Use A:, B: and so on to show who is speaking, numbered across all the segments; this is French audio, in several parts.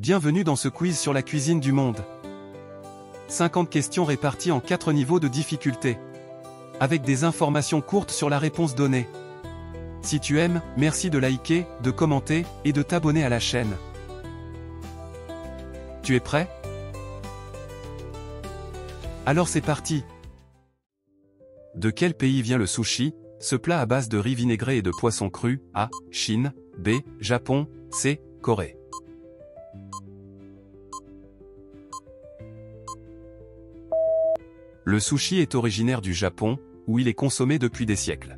A: Bienvenue dans ce quiz sur la cuisine du monde. 50 questions réparties en 4 niveaux de difficulté. Avec des informations courtes sur la réponse donnée. Si tu aimes, merci de liker, de commenter, et de t'abonner à la chaîne. Tu es prêt? Alors c'est parti! De quel pays vient le sushi, ce plat à base de riz vinaigré et de poisson cru? A. Chine. B. Japon. C. Corée. Le sushi est originaire du Japon, où il est consommé depuis des siècles.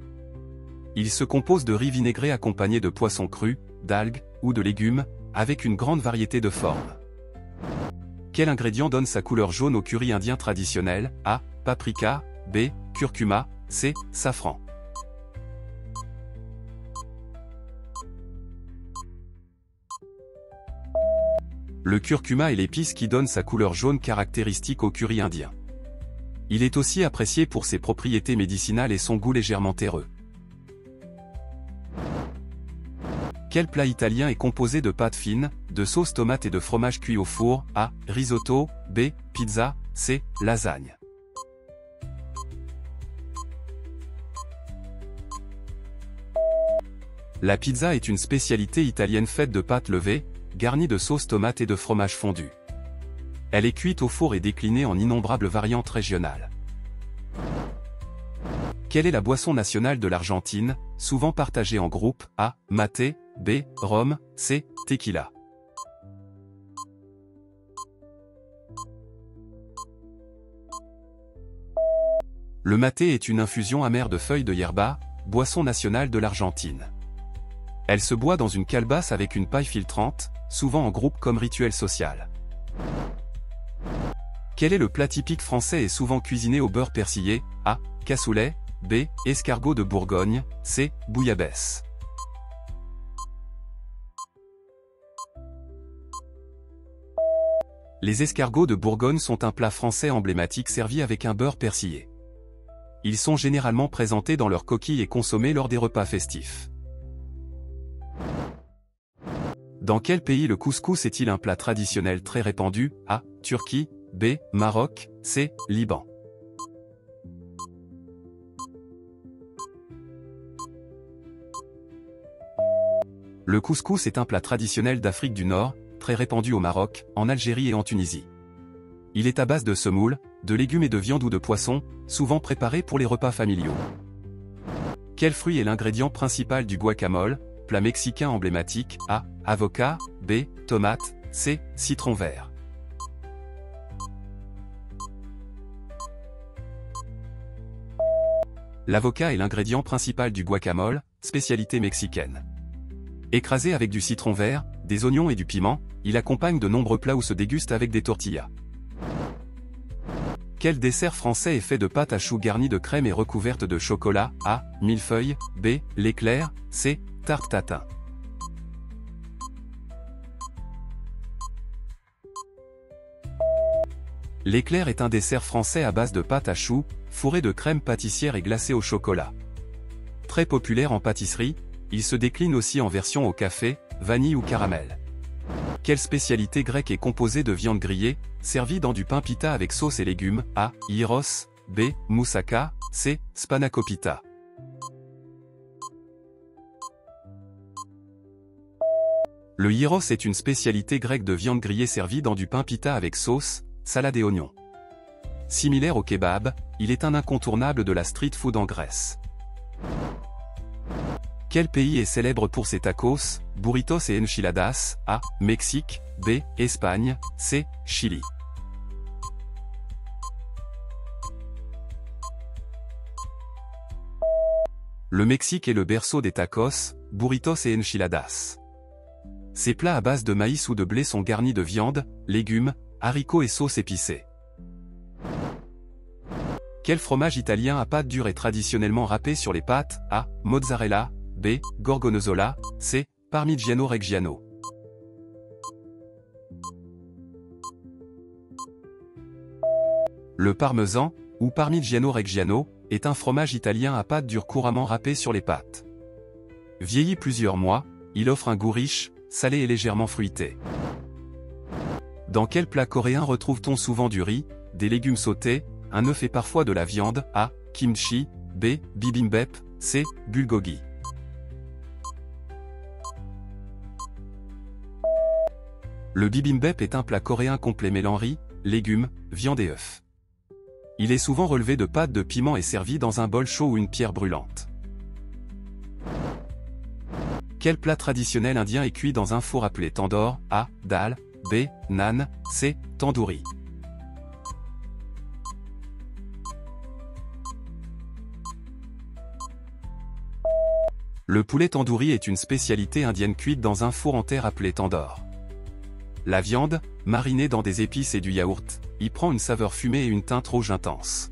A: Il se compose de riz vinaigré accompagné de poissons crus, d'algues, ou de légumes, avec une grande variété de formes. Quel ingrédient donne sa couleur jaune au curry indien traditionnel? A. Paprika. B. Curcuma. C. Safran. Le curcuma est l'épice qui donne sa couleur jaune caractéristique au curry indien. Il est aussi apprécié pour ses propriétés médicinales et son goût légèrement terreux. Quel plat italien est composé de pâtes fines, de sauce tomate et de fromage cuit au four? A. Risotto. B. Pizza. C. Lasagne. La pizza est une spécialité italienne faite de pâtes levées, garnie de sauce tomate et de fromage fondu. Elle est cuite au four et déclinée en innombrables variantes régionales. Quelle est la boisson nationale de l'Argentine, souvent partagée en groupes? A. Maté. B. Rhum. C. Tequila. Le maté est une infusion amère de feuilles de yerba, boisson nationale de l'Argentine. Elle se boit dans une calebasse avec une paille filtrante, souvent en groupe comme rituel social. Quel est le plat typique français et souvent cuisiné au beurre persillé? A. Cassoulet. B. Escargot de Bourgogne. C. Bouillabaisse. Les escargots de Bourgogne sont un plat français emblématique servi avec un beurre persillé. Ils sont généralement présentés dans leur coquille et consommés lors des repas festifs. Dans quel pays le couscous est-il un plat traditionnel très répandu? A. Turquie. B. Maroc. C. Liban. Le couscous est un plat traditionnel d'Afrique du Nord, très répandu au Maroc, en Algérie et en Tunisie. Il est à base de semoule, de légumes et de viande ou de poisson, souvent préparé pour les repas familiaux. Quel fruit est l'ingrédient principal du guacamole, plat mexicain emblématique? A. Avocat. B. Tomate. C. Citron vert. L'avocat est l'ingrédient principal du guacamole, spécialité mexicaine. Écrasé avec du citron vert, des oignons et du piment, il accompagne de nombreux plats ou se déguste avec des tortillas. Quel dessert français est fait de pâte à choux garnie de crème et recouverte de chocolat? A. Millefeuille. B. L'éclair. C. Tarte tatin. L'éclair est un dessert français à base de pâte à choux, fourré de crème pâtissière et glacé au chocolat. Très populaire en pâtisserie, il se décline aussi en version au café, vanille ou caramel. Quelle spécialité grecque est composée de viande grillée, servie dans du pain pita avec sauce et légumes? A. Gyros. B. Moussaka. C. Spanakopita. Le gyros est une spécialité grecque de viande grillée servie dans du pain pita avec sauce, salade et oignons. Similaire au kebab, il est un incontournable de la street food en Grèce. Quel pays est célèbre pour ses tacos, burritos et enchiladas? A. Mexique. B. Espagne. C. Chili. Le Mexique est le berceau des tacos, burritos et enchiladas. Ces plats à base de maïs ou de blé sont garnis de viande, légumes, haricots et sauce épicée. Quel fromage italien à pâte dure est traditionnellement râpé sur les pâtes? A. Mozzarella. B. Gorgonzola. C. Parmigiano Reggiano. Le parmesan, ou Parmigiano Reggiano, est un fromage italien à pâte dure couramment râpé sur les pâtes. Vieilli plusieurs mois, il offre un goût riche, salé et légèrement fruité. Dans quel plat coréen retrouve-t-on souvent du riz, des légumes sautés, un œuf et parfois de la viande? A. Kimchi. B. Bibimbap. C. Bulgogi. Le bibimbap est un plat coréen complet mêlant riz, légumes, viande et œufs. Il est souvent relevé de pâtes de piment et servi dans un bol chaud ou une pierre brûlante. Quel plat traditionnel indien est cuit dans un four appelé tandoor? A. Dal. B. Naan. C. Tandoori. Le poulet tandoori est une spécialité indienne cuite dans un four en terre appelé tandoor. La viande, marinée dans des épices et du yaourt, y prend une saveur fumée et une teinte rouge intense.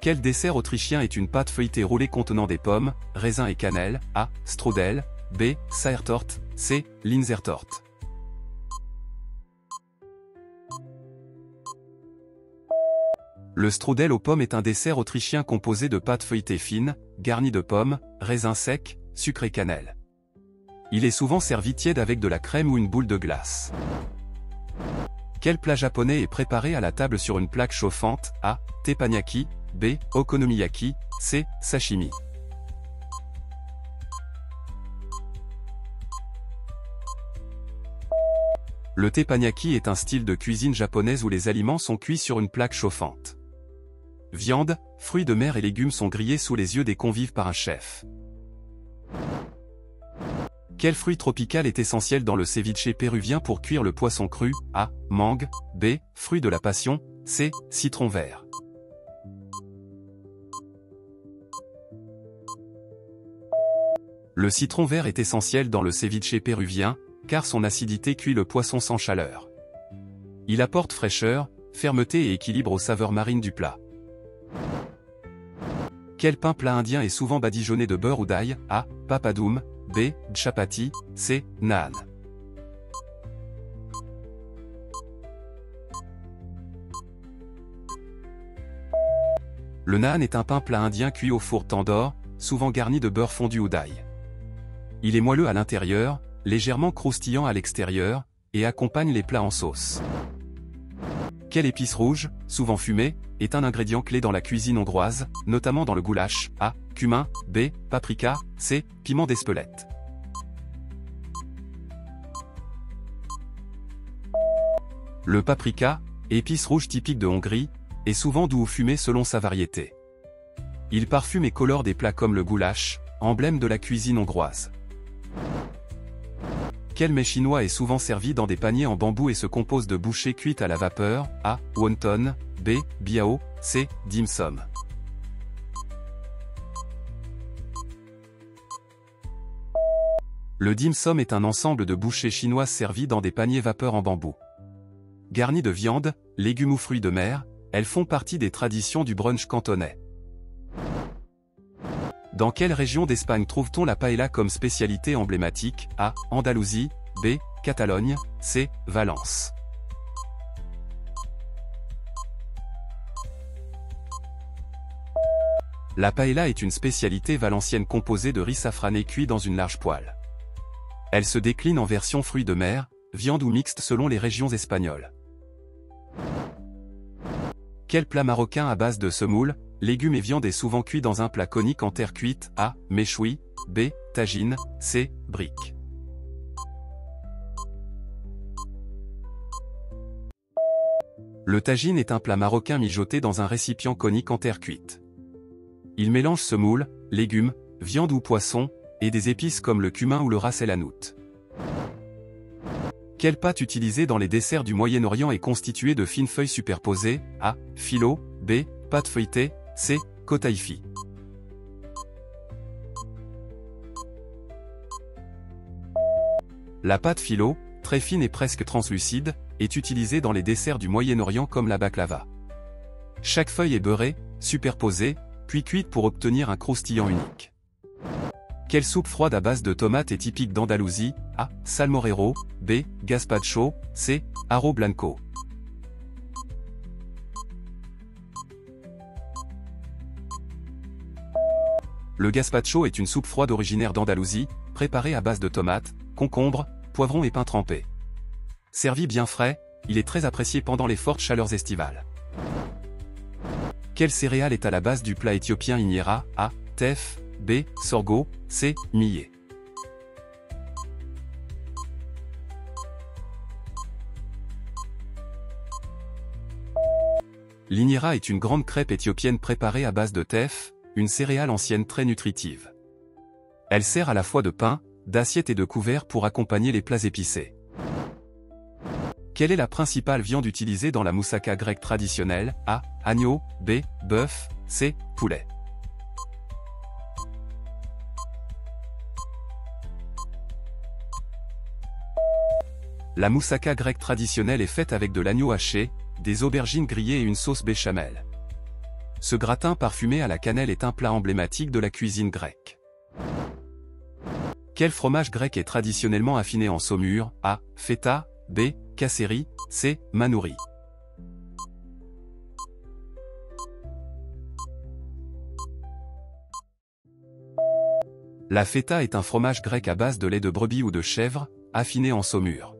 A: Quel dessert autrichien est une pâte feuilletée roulée contenant des pommes, raisins et cannelle? A. Strudel. B. Saertorte. C. Linzertorte. Le strudel aux pommes est un dessert autrichien composé de pâte feuilletée fine, garnie de pommes, raisins secs, sucre et cannelle. Il est souvent servi tiède avec de la crème ou une boule de glace. Quel plat japonais est préparé à la table sur une plaque chauffante? A. Teppanyaki. B. Okonomiyaki. C. Sashimi. Le teppanyaki est un style de cuisine japonaise où les aliments sont cuits sur une plaque chauffante. Viande, fruits de mer et légumes sont grillés sous les yeux des convives par un chef. Quel fruit tropical est essentiel dans le ceviche péruvien pour cuire le poisson cru? A. Mangue. B. Fruit de la passion. C. Citron vert. Le citron vert est essentiel dans le ceviche péruvien, car son acidité cuit le poisson sans chaleur. Il apporte fraîcheur, fermeté et équilibre aux saveurs marines du plat. Quel pain plat indien est souvent badigeonné de beurre ou d'ail? A. Papadum. B. Chapati. C. Naan. Le naan est un pain plat indien cuit au four tandoor, souvent garni de beurre fondu ou d'ail. Il est moelleux à l'intérieur, légèrement croustillant à l'extérieur, et accompagne les plats en sauce. Quelle épice rouge, souvent fumée, est un ingrédient clé dans la cuisine hongroise, notamment dans le goulash? A. Cumin. B. Paprika. C. Piment d'Espelette. Le paprika, épice rouge typique de Hongrie, est souvent doux ou fumé selon sa variété. Il parfume et colore des plats comme le goulash, emblème de la cuisine hongroise. Quel mets chinois est souvent servi dans des paniers en bambou et se compose de bouchées cuites à la vapeur? A. Wonton. B. Biao. C. Dim sum. Le dim sum est un ensemble de bouchées chinoises servies dans des paniers vapeur en bambou. Garnies de viande, légumes ou fruits de mer, elles font partie des traditions du brunch cantonais. Dans quelle région d'Espagne trouve-t-on la paella comme spécialité emblématique? A. Andalousie. B. Catalogne. C. Valence. La paella est une spécialité valencienne composée de riz safrané cuit dans une large poêle. Elle se décline en version fruits de mer, viande ou mixte selon les régions espagnoles. Quel plat marocain à base de semoule, légumes et viande est souvent cuit dans un plat conique en terre cuite? A. Méchoui. B. Tagine. C. Brique. Le tagine est un plat marocain mijoté dans un récipient conique en terre cuite. Il mélange semoule, légumes, viande ou poisson, et des épices comme le cumin ou le ras el hanout. Quelle pâte utilisée dans les desserts du Moyen-Orient est constituée de fines feuilles superposées? A. Phyllo. B. Pâte feuilletée. C. Kotaifi. La pâte phyllo, très fine et presque translucide, est utilisée dans les desserts du Moyen-Orient comme la baklava. Chaque feuille est beurrée, superposée, puis cuite pour obtenir un croustillant unique. Quelle soupe froide à base de tomates est typique d'Andalousie? A. Salmorero. B. Gazpacho. C. Arroz blanco. Le gazpacho est une soupe froide originaire d'Andalousie, préparée à base de tomates, concombres, poivrons et pain trempé. Servi bien frais, il est très apprécié pendant les fortes chaleurs estivales. Quelle céréale est à la base du plat éthiopien injera? A. Teff. B. Sorgho. C. Millet. L'injera est une grande crêpe éthiopienne préparée à base de teff, une céréale ancienne très nutritive. Elle sert à la fois de pain, d'assiette et de couvert pour accompagner les plats épicés. Quelle est la principale viande utilisée dans la moussaka grecque traditionnelle? A. Agneau. B. Bœuf. C. Poulet. La moussaka grecque traditionnelle est faite avec de l'agneau haché, des aubergines grillées et une sauce béchamel. Ce gratin parfumé à la cannelle est un plat emblématique de la cuisine grecque. Quel fromage grec est traditionnellement affiné en saumure? A. Feta. B. Kasseri. C. Manouri. La feta est un fromage grec à base de lait de brebis ou de chèvre, affiné en saumure.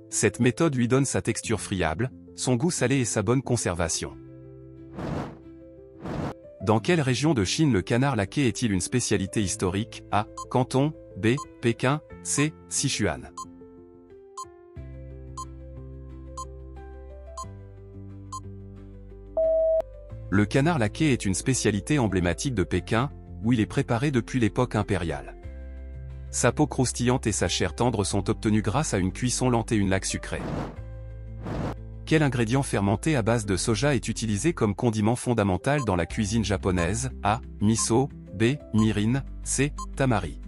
A: Cette méthode lui donne sa texture friable, son goût salé et sa bonne conservation. Dans quelle région de Chine le canard laqué est-il une spécialité historique? A. Canton. B. Pékin. C. Sichuan. Le canard laqué est une spécialité emblématique de Pékin, où il est préparé depuis l'époque impériale. Sa peau croustillante et sa chair tendre sont obtenues grâce à une cuisson lente et une laque sucrée. Quel ingrédient fermenté à base de soja est utilisé comme condiment fondamental dans la cuisine japonaise? A. Miso. B. Mirin. C. Tamari.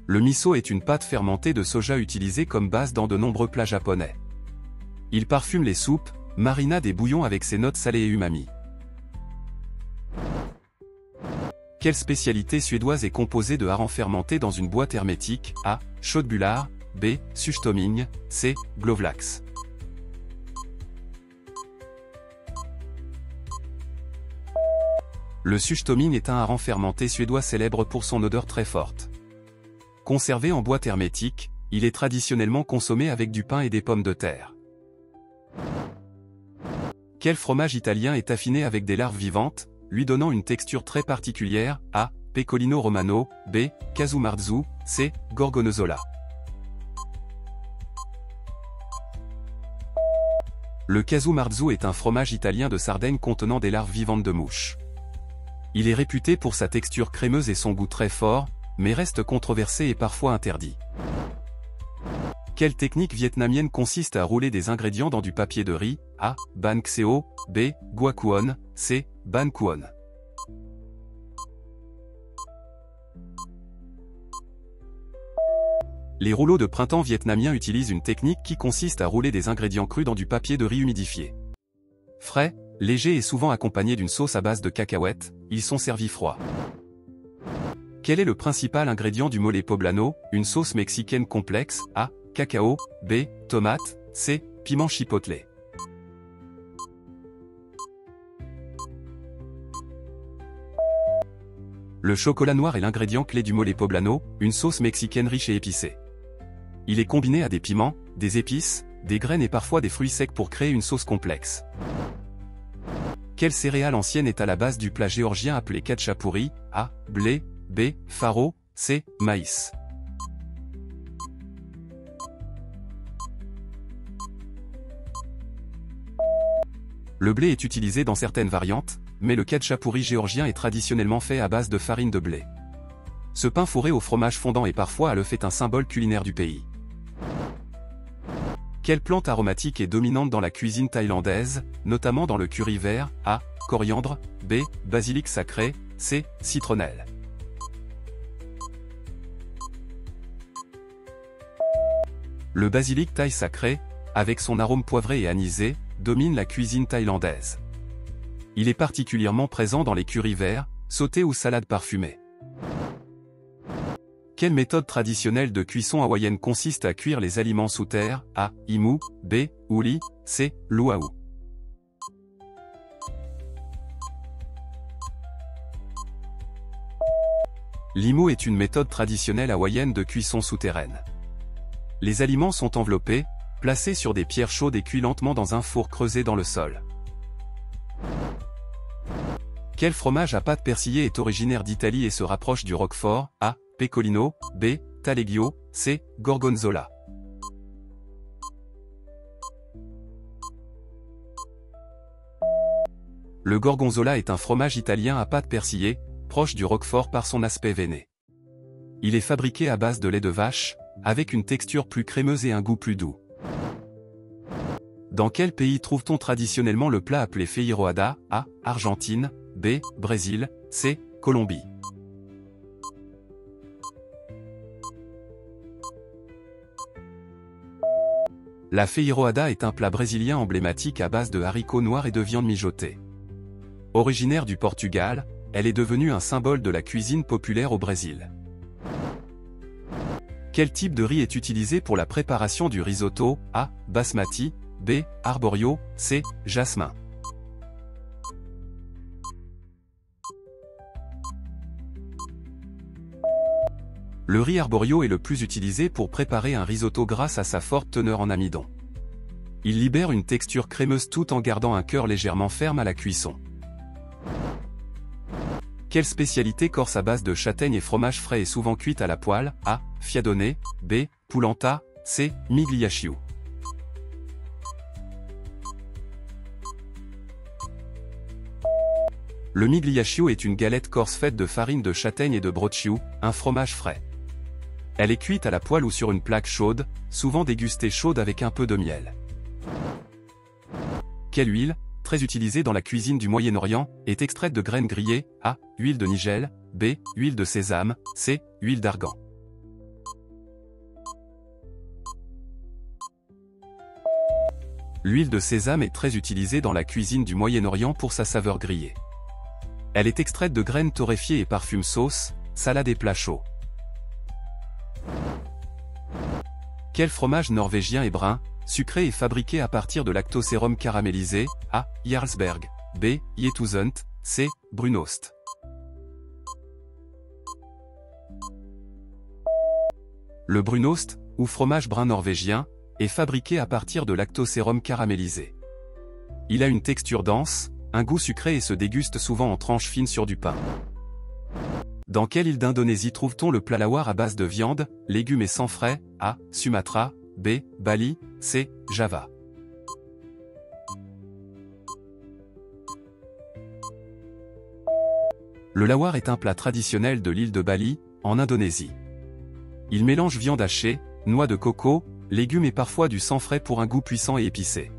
A: Le miso est une pâte fermentée de soja utilisée comme base dans de nombreux plats japonais. Il parfume les soupes, marinade et bouillons avec ses notes salées et umami. Quelle spécialité suédoise est composée de harengs fermentés dans une boîte hermétique? A. Köttbullar. B. Surströmming. C. Glovlax. Le surströmming est un hareng fermenté suédois célèbre pour son odeur très forte. Conservé en boîte hermétique, il est traditionnellement consommé avec du pain et des pommes de terre. Quel fromage italien est affiné avec des larves vivantes, lui donnant une texture très particulière? A. Pecorino Romano. B. Casu Marzu. C. Gorgonzola. Le Casu Marzu est un fromage italien de Sardaigne contenant des larves vivantes de mouches. Il est réputé pour sa texture crémeuse et son goût très fort, mais reste controversé et parfois interdit. Quelle technique vietnamienne consiste à rouler des ingrédients dans du papier de riz? A. Ban Xeo. B. Guacuon. C. Ban Cuon. Les rouleaux de printemps vietnamiens utilisent une technique qui consiste à rouler des ingrédients crus dans du papier de riz humidifié. Frais, légers et souvent accompagnés d'une sauce à base de cacahuètes, ils sont servis froids. Quel est le principal ingrédient du mole poblano, une sauce mexicaine complexe? A. Cacao. B. Tomate. C. Piment chipotle. Le chocolat noir est l'ingrédient clé du mole poblano, une sauce mexicaine riche et épicée. Il est combiné à des piments, des épices, des graines et parfois des fruits secs pour créer une sauce complexe. Quelle céréale ancienne est à la base du plat géorgien appelé khatchapuri? A. Blé. B. Faro. C. Maïs. Le blé est utilisé dans certaines variantes, mais le khatchapuri géorgien est traditionnellement fait à base de farine de blé. Ce pain fourré au fromage fondant et parfois à l'œuf est un symbole culinaire du pays. Quelle plante aromatique est dominante dans la cuisine thaïlandaise, notamment dans le curry vert? A. Coriandre. B. Basilic sacré. C. Citronnelle. Le basilic thaï sacré, avec son arôme poivré et anisé, domine la cuisine thaïlandaise. Il est particulièrement présent dans les currys verts, sautés ou salades parfumées. Quelle méthode traditionnelle de cuisson hawaïenne consiste à cuire les aliments sous terre? A. Imu. B. Uli. C. Luau. L'imo est une méthode traditionnelle hawaïenne de cuisson souterraine. Les aliments sont enveloppés, placés sur des pierres chaudes et cuits lentement dans un four creusé dans le sol. Quel fromage à pâte persillée est originaire d'Italie et se rapproche du roquefort? A. Pecorino, B. Taleggio, C. Gorgonzola. Le gorgonzola est un fromage italien à pâte persillée, proche du roquefort par son aspect veiné. Il est fabriqué à base de lait de vache, avec une texture plus crémeuse et un goût plus doux. Dans quel pays trouve-t-on traditionnellement le plat appelé feijoada? A. Argentine, B. Brésil, C. Colombie. La feijoada est un plat brésilien emblématique à base de haricots noirs et de viande mijotée. Originaire du Portugal, elle est devenue un symbole de la cuisine populaire au Brésil. Quel type de riz est utilisé pour la préparation du risotto? A. Basmati, B. Arborio, C. Jasmin. Le riz arborio est le plus utilisé pour préparer un risotto grâce à sa forte teneur en amidon. Il libère une texture crémeuse tout en gardant un cœur légèrement ferme à la cuisson. Quelle spécialité corse à base de châtaigne et fromage frais est souvent cuite à la poêle? A. Fiadone, B. Polenta, C. Migliaccio. Le migliaccio est une galette corse faite de farine de châtaigne et de brocciu, un fromage frais. Elle est cuite à la poêle ou sur une plaque chaude, souvent dégustée chaude avec un peu de miel. Quelle huile, très utilisée dans la cuisine du Moyen-Orient, est extraite de graines grillées? A. Huile de nigel, B. Huile de sésame, C. Huile d'argan. L'huile de sésame est très utilisée dans la cuisine du Moyen-Orient pour sa saveur grillée. Elle est extraite de graines torréfiées et parfume sauce, salade et plats chauds. Quel fromage norvégien est brun, sucré et fabriqué à partir de lactosérum caramélisé? A. Jarlsberg, B. Getusund, C. Brunost. Le Brunost, ou fromage brun norvégien, est fabriqué à partir de lactosérum caramélisé. Il a une texture dense, un goût sucré et se déguste souvent en tranches fines sur du pain. Dans quelle île d'Indonésie trouve-t-on le plat lawar à base de viande, légumes et sang frais? A. Sumatra, B. Bali, C. Java. Le lawar est un plat traditionnel de l'île de Bali, en Indonésie. Il mélange viande hachée, noix de coco, légumes et parfois du sang frais pour un goût puissant et épicé.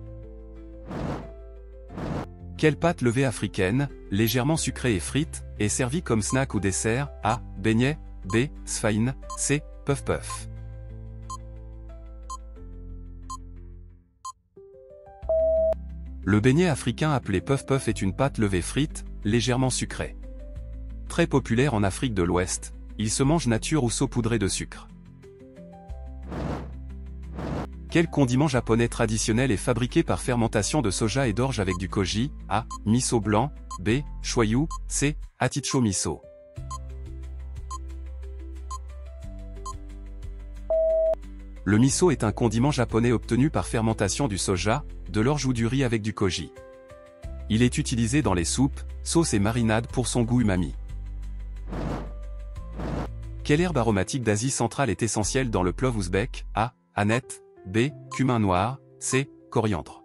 A: Quelle pâte levée africaine, légèrement sucrée et frite, est servie comme snack ou dessert? A. Beignet, B. Sfain, C. Puff puff. Le beignet africain appelé puff puff est une pâte levée frite, légèrement sucrée. Très populaire en Afrique de l'Ouest, il se mange nature ou saupoudré de sucre. Quel condiment japonais traditionnel est fabriqué par fermentation de soja et d'orge avec du koji? A. Miso blanc, B. Shoyu, C. Aticho miso. Le miso est un condiment japonais obtenu par fermentation du soja, de l'orge ou du riz avec du koji. Il est utilisé dans les soupes, sauces et marinades pour son goût umami. Quelle herbe aromatique d'Asie centrale est essentielle dans le plov ouzbek? A. Aneth, B. Cumin noir, C. Coriandre.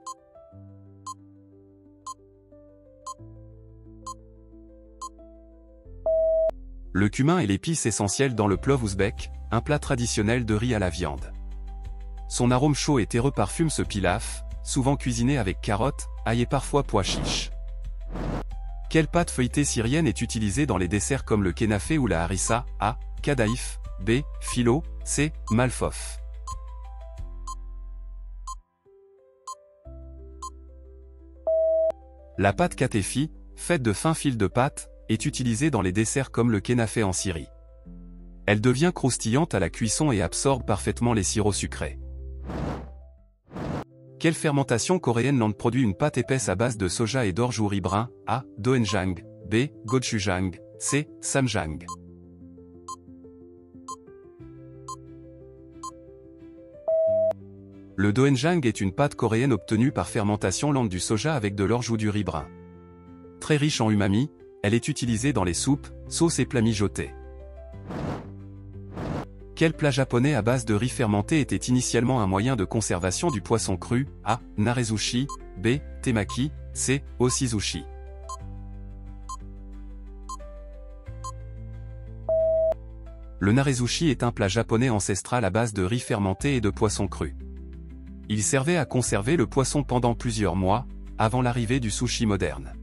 A: Le cumin est l'épice essentielle dans le plov ouzbek, un plat traditionnel de riz à la viande. Son arôme chaud et terreux parfume ce pilaf, souvent cuisiné avec carottes, ail et parfois pois chiches. Quelle pâte feuilletée syrienne est utilisée dans les desserts comme le kénafé ou la harissa? A. Kadaïf, B. Philo, C. Malfof. La pâte katefi, faite de fins fils de pâte, est utilisée dans les desserts comme le kénafé en Syrie. Elle devient croustillante à la cuisson et absorbe parfaitement les sirops sucrés. Quelle fermentation coréenne lente produit une pâte épaisse à base de soja et d'orge ou riz brun? A. Doenjang, B. Gochujang, C. Samjang. Le doenjang est une pâte coréenne obtenue par fermentation lente du soja avec de l'orge ou du riz brun. Très riche en umami, elle est utilisée dans les soupes, sauces et plats mijotés. Quel plat japonais à base de riz fermenté était initialement un moyen de conservation du poisson cru? A. Narezushi. B. Temaki. C. Oshizushi. Le narezushi est un plat japonais ancestral à base de riz fermenté et de poisson cru. Il servait à conserver le poisson pendant plusieurs mois, avant l'arrivée du sushi moderne.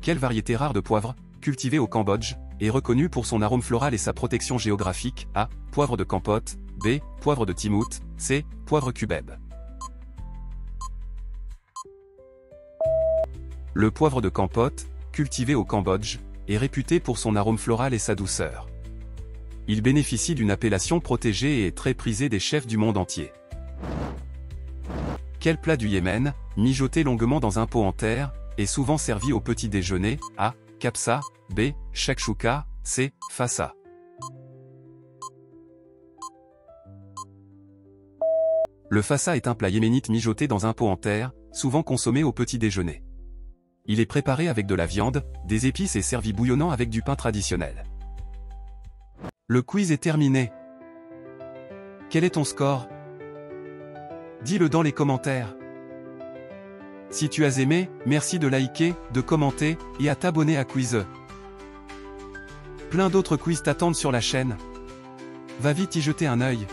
A: Quelle variété rare de poivre, cultivée au Cambodge, est reconnue pour son arôme floral et sa protection géographique? A. Poivre de Kampot. B. Poivre de Timut. C. Poivre cubeb. Le poivre de Kampot, cultivé au Cambodge, est réputé pour son arôme floral et sa douceur. Il bénéficie d'une appellation protégée et est très prisé des chefs du monde entier. Quel plat du Yémen, mijoté longuement dans un pot en terre, est souvent servi au petit déjeuner? A. Kapsa. B. Shakshuka. C. Fassa. Le fassa est un plat yéménite mijoté dans un pot en terre, souvent consommé au petit déjeuner. Il est préparé avec de la viande, des épices et servi bouillonnant avec du pain traditionnel. Le quiz est terminé. Quel est ton score? Dis-le dans les commentaires. Si tu as aimé, merci de liker, de commenter, et à t'abonner à Quizeux. Plein d'autres quiz t'attendent sur la chaîne. Va vite y jeter un œil.